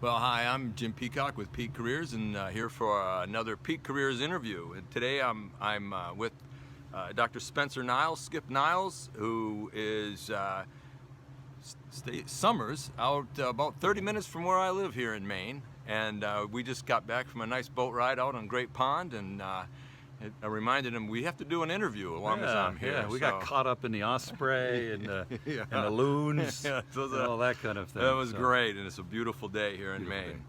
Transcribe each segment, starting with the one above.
Well, hi, I'm Jim Peacock with Peak Careers, and here for another Peak Careers interview. And today I'm with Dr. Spencer Niles, Skip Niles, who is summers out about 30 minutes from where I live here in Maine. And we just got back from a nice boat ride out on Great Pond, and I reminded him we have to do an interview along as I'm here. Yeah, we got caught up in the osprey and and the loons and all that kind of thing. That was great, and it's a beautiful day here in Maine.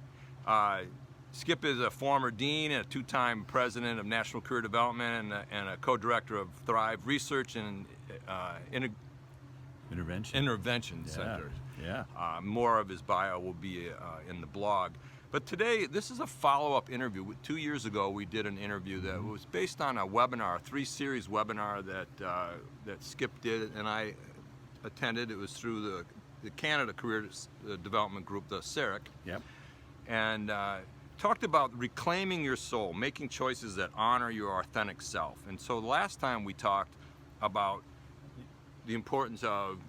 Skip is a former dean and a two-time president of National Career Development and a co-director of Thrive Research and Intervention Center. Yeah. More of his bio will be in the blog. But today, this is a follow-up interview. 2 years ago, we did an interview that was based on a webinar, a 3-series webinar that Skip did and I attended. It was through the Canada Career Development Group, the CERIC. Yep. And talked about reclaiming your soul, making choices that honor your authentic self. And so last time we talked about the importance of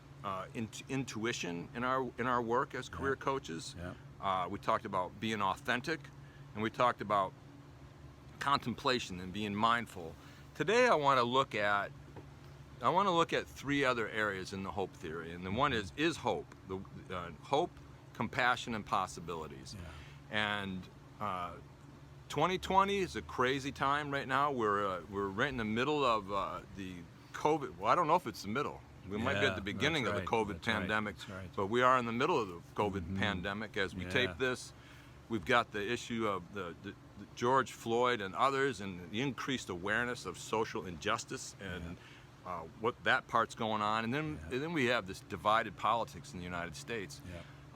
intuition in our work as career coaches. Yeah. We talked about being authentic, and we talked about contemplation and being mindful. Today I want to look at 3 other areas in the hope theory, and the one is hope. Hope, compassion, and possibilities. Yeah. And 2020 is a crazy time right now. We're right in the middle of the COVID. Well, I don't know if it's the middle. We might be at the beginning of the COVID pandemic, but we are in the middle of the COVID pandemic as we tape this. We've got the issue of the George Floyd and others, and the increased awareness of social injustice and what that part's going on. And then we have this divided politics in the United States.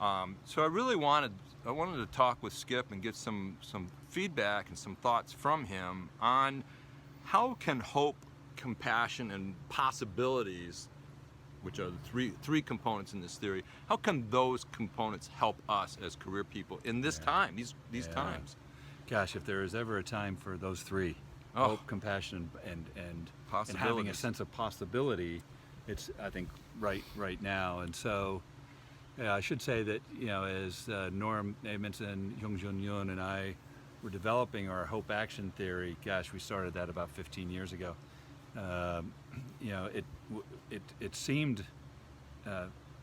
Yeah. So I wanted to talk with Skip and get some feedback and some thoughts from him on how can hope, compassion, and possibilities, which are the three components in this theory, how can those components help us as career people in this time, these times? Gosh, if there is ever a time for those 3, hope, compassion, and having a sense of possibility, it's, I think, right now. And so I should say that, as Norm Amundsen, Jung-Jun Yoon, and I were developing our hope action theory, gosh, we started that about 15 years ago. It seemed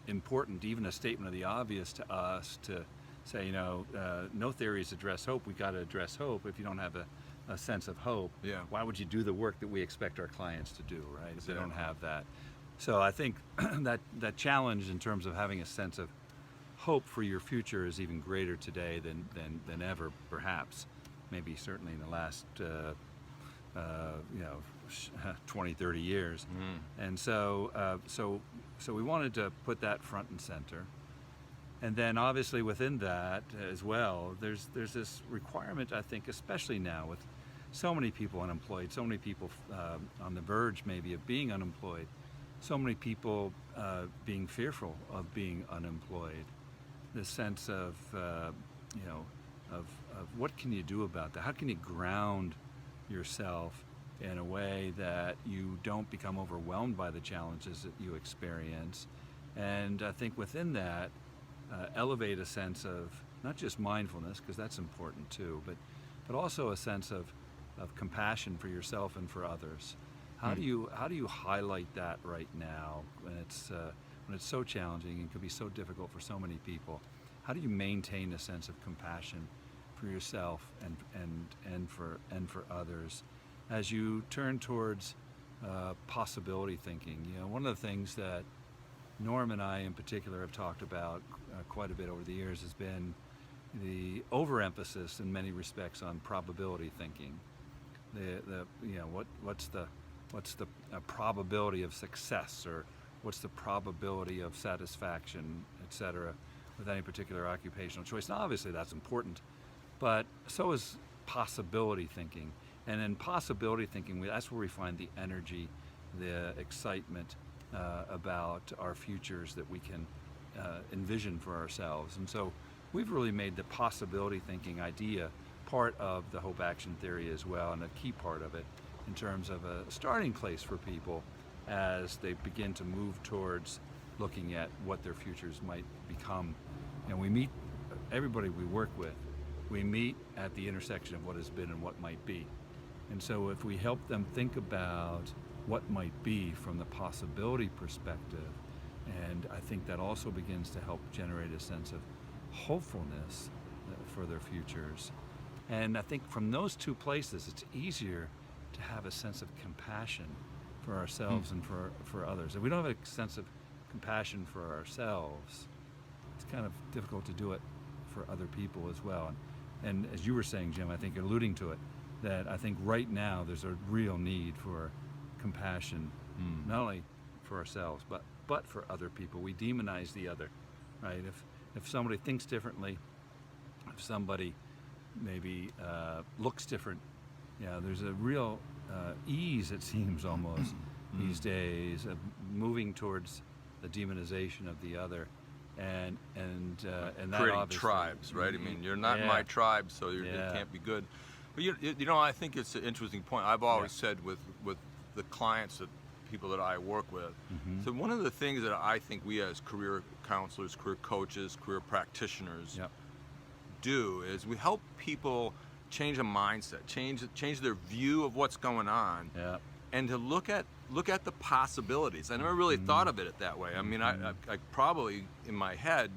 important, even a statement of the obvious to us, to say, no theories address hope. We've got to address hope. If you don't have a sense of hope, why would you do the work that we expect our clients to do, right? If they don't have that. So I think that challenge in terms of having a sense of hope for your future is even greater today than ever, perhaps. Maybe certainly in the last 20, 30 years. And so we wanted to put that front and center. And then obviously within that as well, there's this requirement, I think, especially now with so many people unemployed, so many people on the verge maybe of being unemployed, so many people being fearful of being unemployed, this sense of what can you do about that? How can you ground yourself in a way that you don't become overwhelmed by the challenges that you experience? And I think within that, elevate a sense of not just mindfulness, because that's important too, but also a sense of compassion for yourself and for others. How do you highlight that right now when it's so challenging and can be so difficult for so many people? How do you maintain a sense of compassion for yourself and for others as you turn towards possibility thinking? One of the things that Norm and I in particular have talked about quite a bit over the years has been the overemphasis in many respects on probability thinking. What's the probability of success, or what's the probability of satisfaction, etc., with any particular occupational choice? Now, obviously that's important, but so is possibility thinking. And in possibility thinking, that's where we find the energy, the excitement about our futures that we can envision for ourselves. And so we've really made the possibility thinking idea part of the hope action theory as well, and a key part of it in terms of a starting place for people as they begin to move towards looking at what their futures might become. And we meet everybody we work with, we meet at the intersection of what has been and what might be. And so if we help them think about what might be from the possibility perspective, and I think that also begins to help generate a sense of hopefulness for their futures. And I think from those two places, it's easier to have a sense of compassion for ourselves and for others. If we don't have a sense of compassion for ourselves, it's kind of difficult to do it for other people as well. And as you were saying, Jim, I think you're alluding to it, that I think right now there's a real need for compassion, not only for ourselves, but for other people. We demonize the other, right? If somebody thinks differently, if somebody maybe looks different, there's a real ease, it seems almost, these days of moving towards the demonization of the other, and that creating tribes, right? I mean, you're not my tribe, so you can't be good. But you know, I think it's an interesting point. I've always said with the clients, that people that I work with. So one of the things that I think we as career counselors, career coaches, career practitioners do is we help people change a mindset, change their view of what's going on, and to look at the possibilities. I never really thought of it that way. I mean, I probably in my head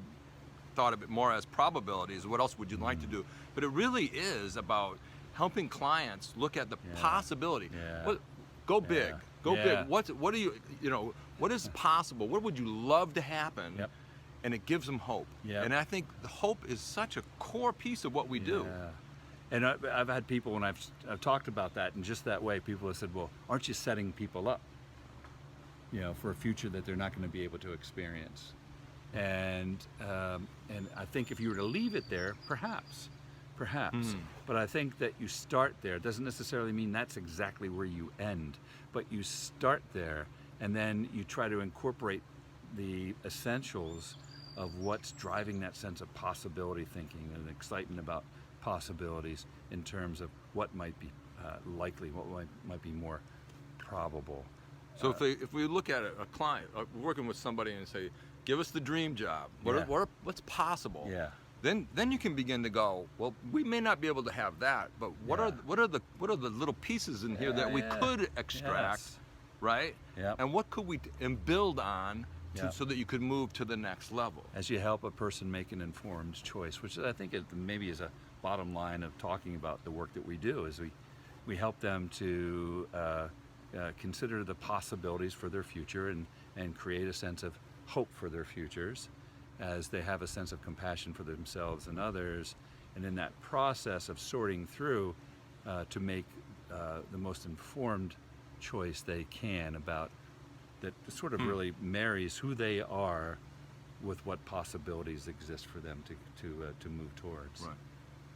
thought of it more as probabilities. What else would you like to do? But it really is about helping clients look at the possibility. Go big. Go big. What do what is possible? What would you love to happen? And it gives them hope. And I think the hope is such a core piece of what we do. And I've had people, when I've talked about that in just that way, people have said, well, aren't you setting people up, for a future that they're not going to be able to experience? And I think if you were to leave it there, perhaps. But I think that you start there. It doesn't necessarily mean that's exactly where you end, but you start there, and then you try to incorporate the essentials of what's driving that sense of possibility thinking and excitement about possibilities in terms of what might be likely, what might be more probable. So if we look at a client, working with somebody and say, give us the dream job, what's possible? Then you can begin to go, well, we may not be able to have that, but what are the little pieces in here that we could extract, right? And what could we build on so that you could move to the next level? As you help a person make an informed choice, which I think maybe is a bottom line of talking about the work that we do, is we help them to consider the possibilities for their future and create a sense of hope for their futures, as they have a sense of compassion for themselves and others, and in that process of sorting through to make the most informed choice they can about that sort of really marries who they are with what possibilities exist for them to move towards. Right.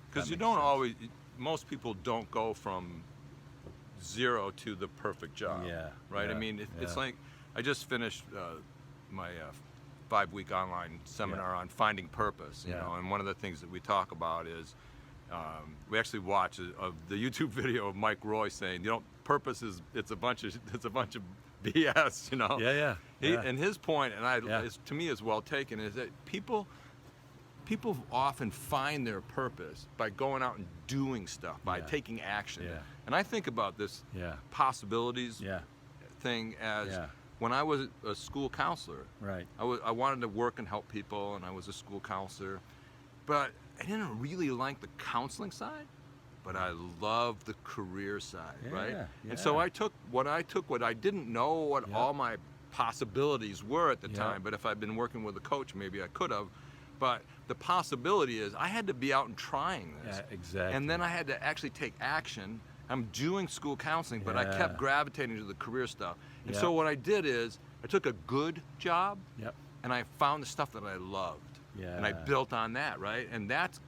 Because you don't always, most people don't go from zero to the perfect job. Right? I mean, it's like, I just finished my 5-week online seminar on finding purpose, you know, and one of the things that we talk about is we actually watch the YouTube video of Mike Roy saying, purpose is it's a bunch of BS, you know. And his point, and to me is well taken, is that people often find their purpose by going out and doing stuff, by taking action. And I think about this possibilities thing as when I was a school counselor. I wanted to work and help people, and I was a school counselor, but I didn't really like the counseling side, but I loved the career side, right? And so I took what I didn't know what all my possibilities were at the time, but if I'd been working with a coach, maybe I could have. But the possibility is I had to be out and trying this. And then I had to actually take action. I'm doing school counseling, but I kept gravitating to the career stuff. And so what I did is I took a good job and I found the stuff that I loved. And I built on that, right? And that's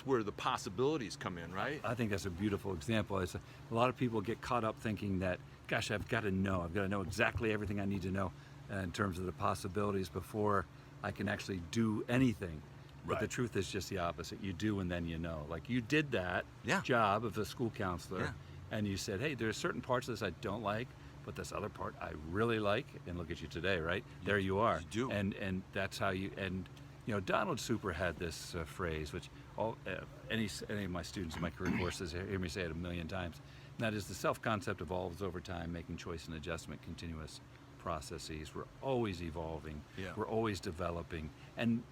where the possibilities come in, right? I think that's a beautiful example. A lot of people get caught up thinking that, gosh, I've got to know exactly everything I need to know in terms of the possibilities before I can actually do anything. But the truth is just the opposite. You do and then you know. Like you did that job of a school counselor and you said, hey, there's certain parts of this I don't like, but this other part I really like. And look at you today, right? There you are. You do. And that's how Donald Super had this phrase, which any of my students in my career courses hear me say it a million times, and that is the self-concept evolves over time, making choice and adjustment continuous processes. We're always evolving. Yeah. We're always developing,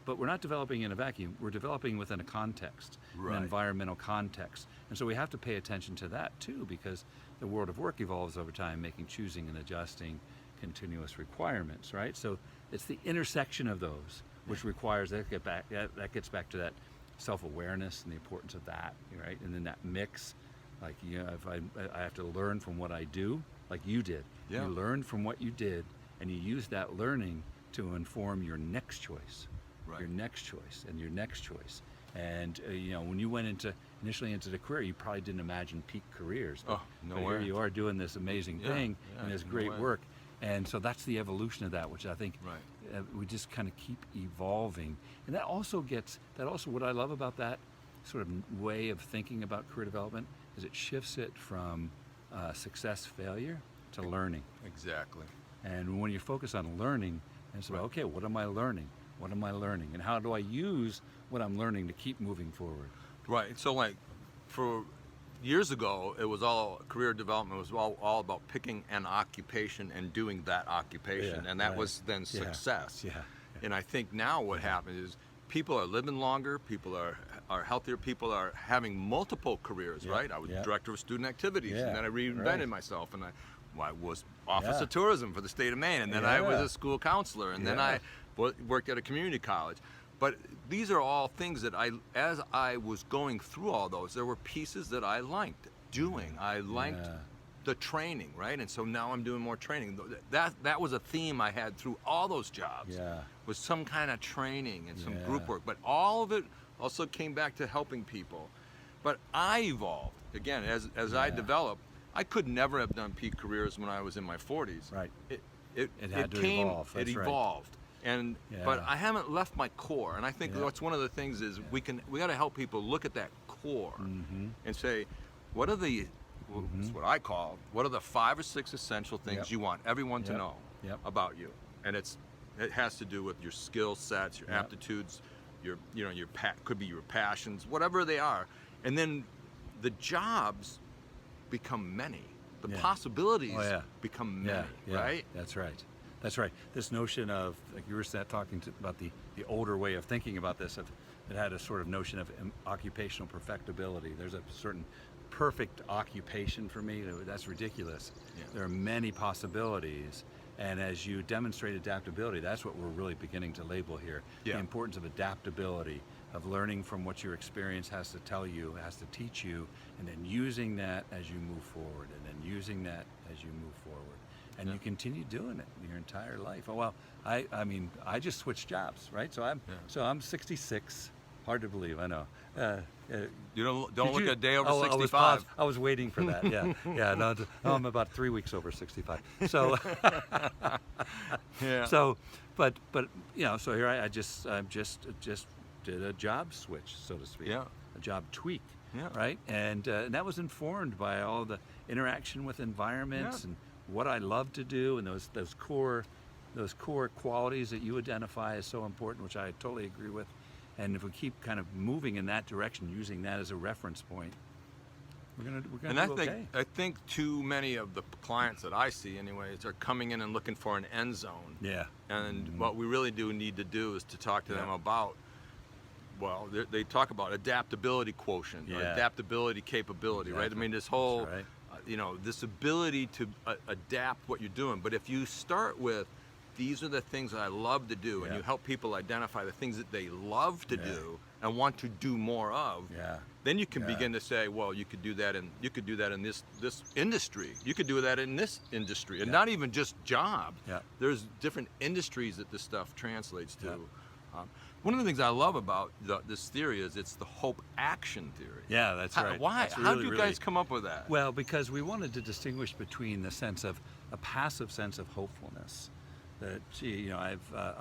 but we're not developing in a vacuum. We're developing within a context, Right. an environmental context, and so we have to pay attention to that too, because the world of work evolves over time, making choosing and adjusting continuous requirements. Right. So it's the intersection of those which requires that gets back to that self-awareness and the importance of that. Right. And then that mix, like if I have to learn from what I do, like you did. Yeah. You learn from what you did, and you use that learning to inform your next choice, Right. your next choice, and your next choice. And when you went initially into the career, you probably didn't imagine peak careers. But, Oh, no but way. here you are doing this amazing thing and this no great way. work. And so that's the evolution of that, which I think Right. we just kind of keep evolving. And that also what I love about that sort of way of thinking about career development is it shifts it from success, failure to learning. Exactly. And when you focus on learning, it's about, okay, what am I learning? What am I learning? And how do I use what I'm learning to keep moving forward? Right. So like for years ago, it was all career development was all about picking an occupation and doing that occupation. Yeah, and that right. was then Yeah, success. yeah. And I think now what happens is people are living longer, people are healthier, people are having multiple careers, Yeah, right? I was yeah. director of student activities, Yeah, and then I reinvented right. myself, and I was Office Yeah. of Tourism for the state of Maine, and then I was Yeah. a school counselor, and then Yeah. I worked at a community college. But these are all things that as I was going through all those, there were pieces that I liked doing. I liked Yeah. the training, right? And so now I'm doing more training. That was a theme I had through all those jobs. Yeah. Was some kind of training and some Yeah. group work. But all of it also came back to helping people. But I evolved. Again, as I Yeah. developed, I could never have done peak careers when I was in my 40s. Right. It had to came, evolve, it that's right. evolved. But Yeah. I haven't left my core. And I think Yeah. that's one of the things is we got to help people look at that core Mm-hmm. and say, what are the it's what I call, what are the 5 or 6 essential things Yep. you want everyone to Yep. know Yep. about you? And it has to do with your skill sets, your Yep. aptitudes, could be your passions, whatever they are. And then the jobs become many. The Yeah. possibilities Oh, yeah. become Yeah, many, yeah, right? That's right. That's right. This notion of, like you were talking about the older way of thinking about this, it had a sort of notion of occupational perfectibility. There's a certain perfect occupation for me. That's ridiculous. Yeah. There are many possibilities. And as you demonstrate adaptability, that's what we're really beginning to label here. Yeah. The importance of adaptability, of learning from what your experience has to tell you, has to teach you, and then using that as you move forward, and then using that as you move forward. And Yeah. you continue doing it your entire life. Oh, well, I mean, I just switched jobs, right? So I'm 66. Hard to believe, I know. You don't Did look you- a day over oh, 65. I was waiting for that. Yeah, yeah. No, I'm about 3 weeks over 65. So, Yeah. so, but so here I just did a job switch, so to speak. Yeah. A job tweak. Yeah. Right. And that was informed by all the interaction with environments Yeah. and what I love to do, and those core qualities that you identify as so important, which I totally agree with. And if we keep kind of moving in that direction, using that as a reference point, we're gonna And do okay. I think too many of the clients that I see, anyways, are coming in and looking for an end zone. Yeah. And what we really do need to do is to talk to them Yeah. about. Well, they talk about adaptability quotient, or Yeah. adaptability capability, right? I Exactly. mean, this whole, That's right. this ability to adapt what you're doing. But if you start with, these are the things that I love to do, and Yeah. you help people identify the things that they love to Yeah. do and want to do more of, Yeah. then you can Yeah. begin to say, well, you could do that in this industry. You could do that in this industry, and Yeah. not even just jobs. Yeah. There's different industries that this stuff translates to. Yeah. One of the things I love about this theory is it's the hope action theory. Yeah, that's right. Why? That's How really, did you really- guys come up with that? Well, because we wanted to distinguish between the sense of a passive sense of hopefulness, that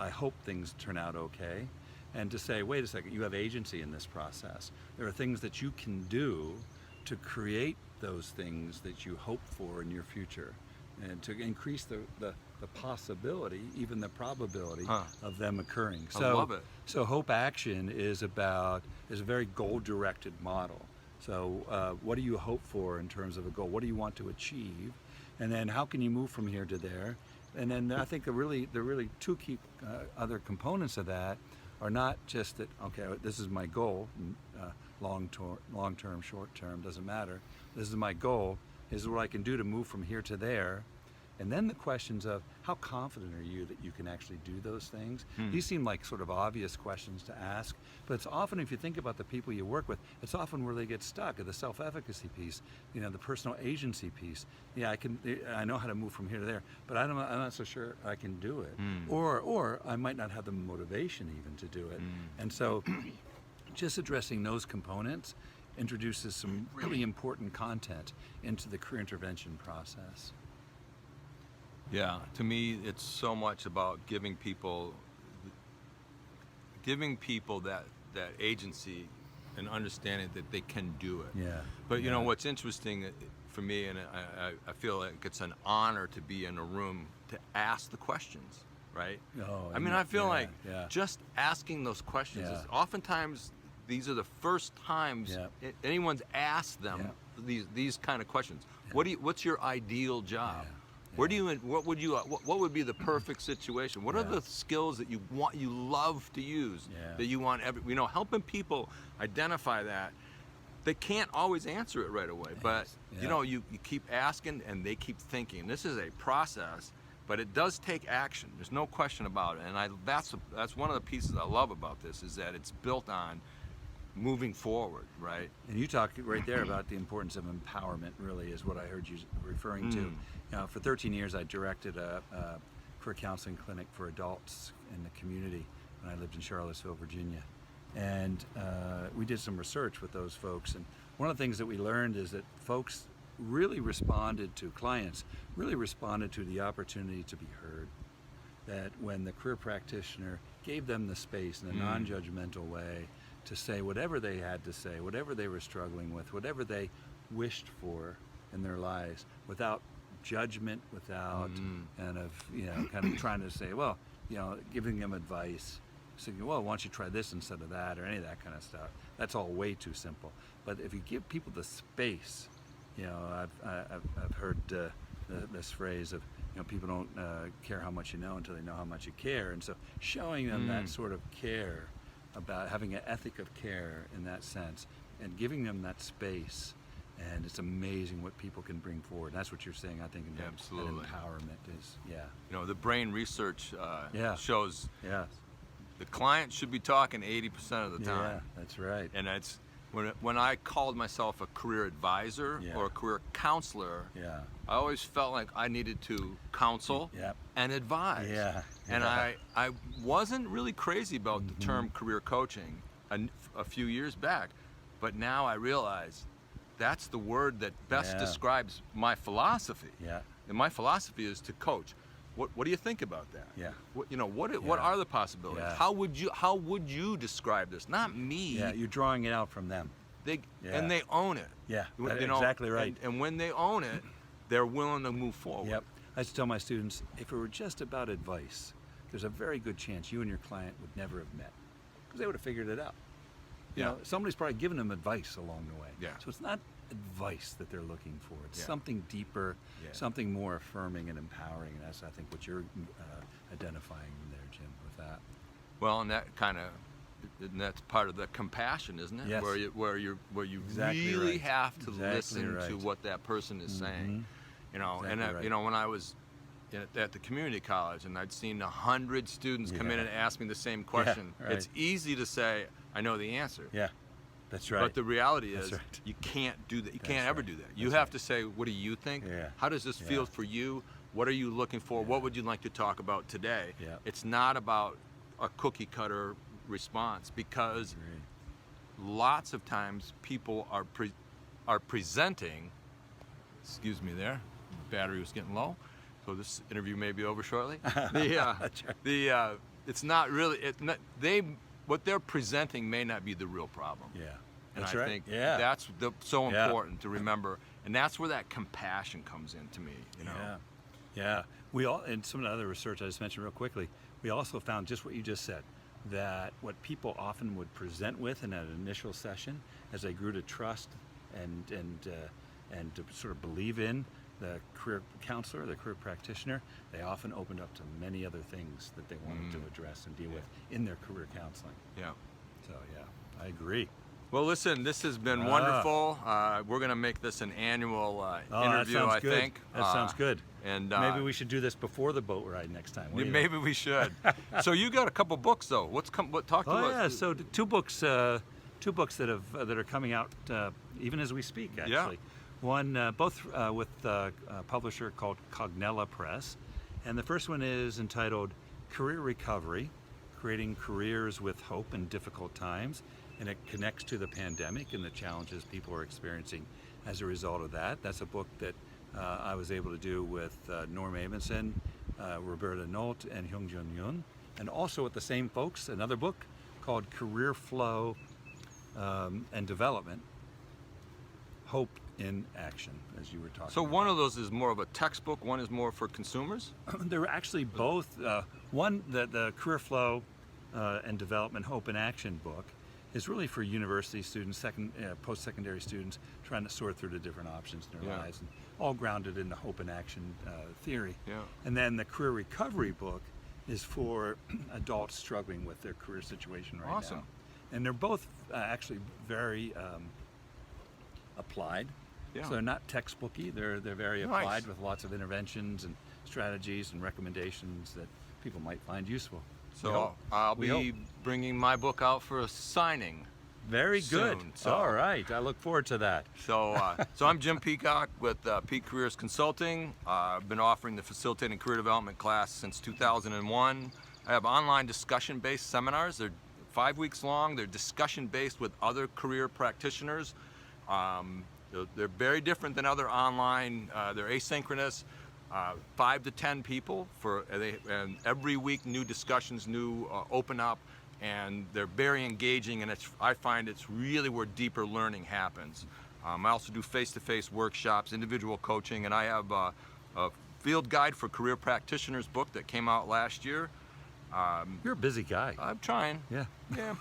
I hope things turn out okay, and to say, wait a second, you have agency in this process. There are things that you can do to create those things that you hope for in your future, and to increase the the possibility, even the probability of them occurring. I love it. So Hope Action is a very goal-directed model. So what do you hope for in terms of a goal? What do you want to achieve? And then how can you move from here to there? And then I think the really two key other components of that are not just that, okay, this is my goal, long-term, short-term, doesn't matter. This is my goal. This is what I can do to move from here to there. And then the questions of how confident are you that you can actually do those things? These seem like sort of obvious questions to ask, but it's often, if you think about the people you work with, it's often where they get stuck, at the self-efficacy piece, the personal agency piece. Yeah, I know how to move from here to there, but I'm not so sure I can do it. Or I might not have the motivation even to do it. And so just addressing those components introduces some really important content into the career intervention process. Yeah, to me, it's so much about giving people that agency and understanding that they can do it. Yeah. But you know what's interesting for me, and I feel like it's an honor to be in a room to ask the questions, right? Oh, I mean, I feel like just asking those questions is oftentimes these are the first times anyone's asked them these kind of questions. What's your ideal job? What would be the perfect situation? What are the skills that you love to use, that you want helping people identify that. They can't always answer it right away, but you keep asking and they keep thinking. This is a process, but it does take action. There's no question about it. And that's one of the pieces I love about this, is that it's built on moving forward, right? And you talk right there about the importance of empowerment, really, is what I heard you referring to. For 13 years, I directed a career counseling clinic for adults in the community when I lived in Charlottesville, Virginia. And we did some research with those folks. And one of the things that we learned is that folks clients really responded to the opportunity to be heard. That when the career practitioner gave them the space in a non-judgmental way to say whatever they had to say, whatever they were struggling with, whatever they wished for in their lives, without judgment, without kind of trying to say, giving them advice, saying, well, why don't you try this instead of that, or any of that kind of stuff. That's all way too simple. But if you give people the space, I've heard this phrase of, people don't care how much you know until they know how much you care. And so showing them that sort of care, about having an ethic of care in that sense, and giving them that space, and it's amazing what people can bring forward. And that's what you're saying, I think, in absolutely. That empowerment is, the brain research shows the client should be talking 80% of the time. Yeah, that's right. And that's when I called myself a career advisor or a career counselor, I always felt like I needed to counsel and advise. And I wasn't really crazy about the term career coaching a few years back, but now I realize that's the word that best describes my philosophy. And my philosophy is to coach. What do you think about that? What are the possibilities? How would you describe this? Not me. You're drawing it out from them. And they own it. Exactly right. And when they own it, they're willing to move forward. I used to tell my students, if it were just about advice, there's a very good chance you and your client would never have met, because they would have figured it out. Somebody's probably given them advice along the way. So it's not advice that they're looking for. It's something deeper, something more affirming and empowering. And that's, I think, what you're identifying there, Jim, with that. Well, and that's part of the compassion, isn't it? Yes. Where you really have to listen to what that person is saying. When I was at the community college and I'd seen 100 students come in and ask me the same question, it's easy to say, I know the answer. That's right. But the reality is, you can't do that. You can't ever do that. You have to say, what do you think? How does this feel for you? What are you looking for? What would you like to talk about today? It's not about a cookie cutter response, because lots of times people are presenting. Excuse me, there, battery was getting low, so this interview may be over shortly. It's not really. What they're presenting may not be the real problem. And I think that's so important to remember, and that's where that compassion comes in to me. And some of the other research I just mentioned real quickly, we also found just what you just said, that what people often would present with in an initial session, as they grew to trust and to sort of believe in the career counselor, the career practitioner, they often opened up to many other things that they wanted to address and deal with in their career counseling. Yeah. So yeah, I agree. Well, listen, this has been wonderful. We're going to make this an annual interview, I think. That sounds good. And maybe we should do this before the boat ride next time. Maybe we should. So you got a couple books, though. Talk to us. Yeah, so two books that are coming out even as we speak, actually. Yeah. One, both with a publisher called Cognella Press, and the first one is entitled Career Recovery: Creating Careers with Hope in Difficult Times, and it connects to the pandemic and the challenges people are experiencing as a result of that. That's a book that I was able to do with Norm Avenson, Roberta Nolt, and Hyung-Jun Yoon, and also with the same folks, another book called Career Flow and Development: Hope in Action, as you were talking So about. one of those is more of a textbook, one is more for consumers? They're actually both. One, the Career Flow and Development Hope in Action book is really for university students, post-secondary students trying to sort through the different options in their lives, and all grounded in the hope and action theory. Yeah. And then the Career Recovery book is for adults struggling with their career situation right Awesome. now. And they're both actually very applied. Yeah. So they're not textbooky. They're very Nice. applied with lots of interventions and strategies and recommendations that people might find useful. So I'll be bringing my book out for a signing. Very good. Soon, so. All right. I look forward to that. So, so I'm Jim Peacock with Peak Careers Consulting. I've been offering the Facilitating Career Development class since 2001. I have online discussion-based seminars. They're 5 weeks long. They're discussion-based with other career practitioners. They're very different than other online. They're asynchronous. 5 to 10 people and every week new discussions, open up, and they're very engaging, and I find it's really where deeper learning happens. I also do face-to-face workshops, individual coaching, and I have a field guide for career practitioners book that came out last year. You're a busy guy. I'm trying. Yeah. Yeah.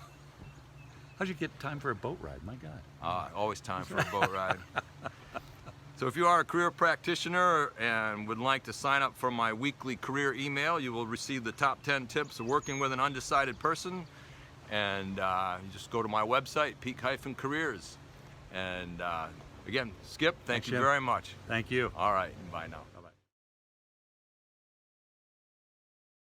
How'd you get time for a boat ride? My God. Always time for a boat ride. So if you are a career practitioner and would like to sign up for my weekly career email, you will receive the top 10 tips of working with an undecided person. And you just go to my website, Peak-Careers. And again, Skip, thank you very much. Thank you. All right, bye now.